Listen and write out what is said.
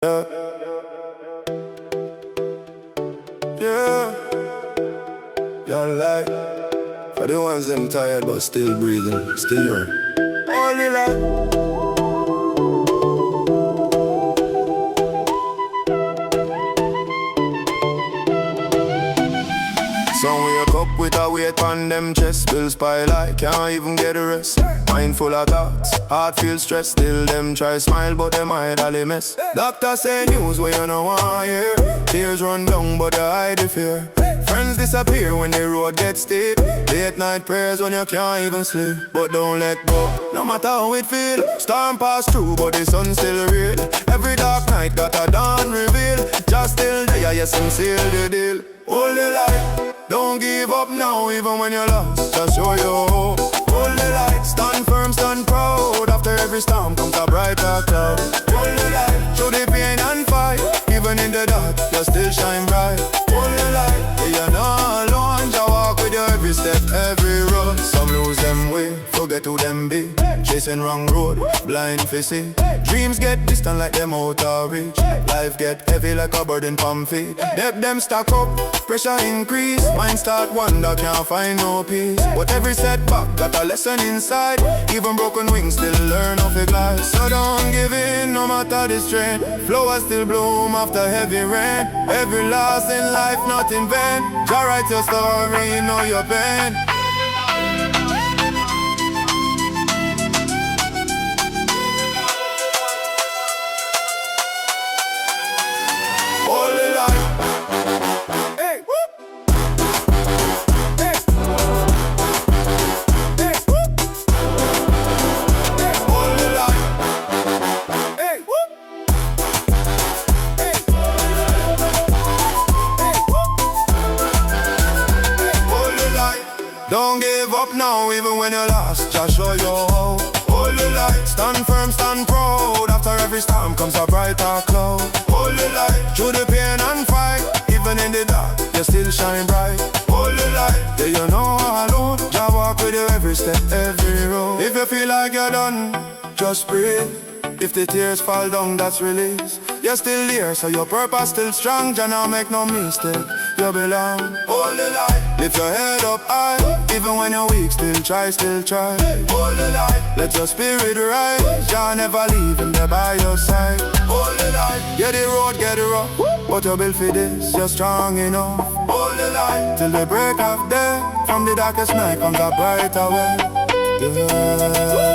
Yeah, yeah, Jah Light. For the ones them tired but still breathing, still here. Only light. Some wake up with a weight on them chest. Bills pile high, can't even get a rest. Mind full of thoughts, heart feel stressed. Still them try smile, but them hide all the mess. Doctor say news where you no want hear. Tears run down, but they hide the fear. Friends disappear when the road gets steep. Late night prayers when you can't even sleep. But don't let go, no matter how it feel. Storm pass through, but the sun still real. Every dark night got a dawn reveal. Just still there, yes, and seal the deal. Hold the light, don't give up now, even when you're lost. Just show your hope. Hold the light, stand firm, stand proud. After every storm comes a brighter cloud. Hold the light, through the pain and fight. Even in the dark, you still shine bright. Hold the light, yeah, you're not alone. Just walk with you every step, every road. Some lose them way, forget who them be. Chasing wrong road, blind for see. Dreams get distant like them out of reach. Life get heavy like a burden palm feet. Debt them stack up, pressure increase. Mind start wonder, can't find no peace. But every setback got a lesson inside. Even broken wings still learn how to glide. So don't give in, no matter the strain. Flowers still bloom after heavy rain. Every loss in life not in vain. Jah write your story, you know your pain. Hold the light. Hey, whoop. Hey. Hey, whoop. Hey, hold the light. Hey, whoop. Hey. Hey, whoop. Hey, hold the light. Don't give up now, even when you're lost. Just show your hope. Hold the light. Stand firm, stand proud. After every storm comes a brighter cloud. Hold the light, through the pain and fight. Even in the dark, you still shine bright. Hold the light, yeah, you know alone. Jah walk with you every step, every road. If you feel like you're done, just breathe. If the tears fall down, that's release. You're still here, so your purpose still strong. Jah now make no mistake, you belong. Hold the light, lift your head up high. Even when you're weak, still try, still try. Hold the light, let your spirit rise. Jah never leave him there by your side. Hold the light, yeah, the road get rough, but you're built for this, you're strong enough. Hold the light, till the break of day. From the darkest night comes a brighter way. Yeah.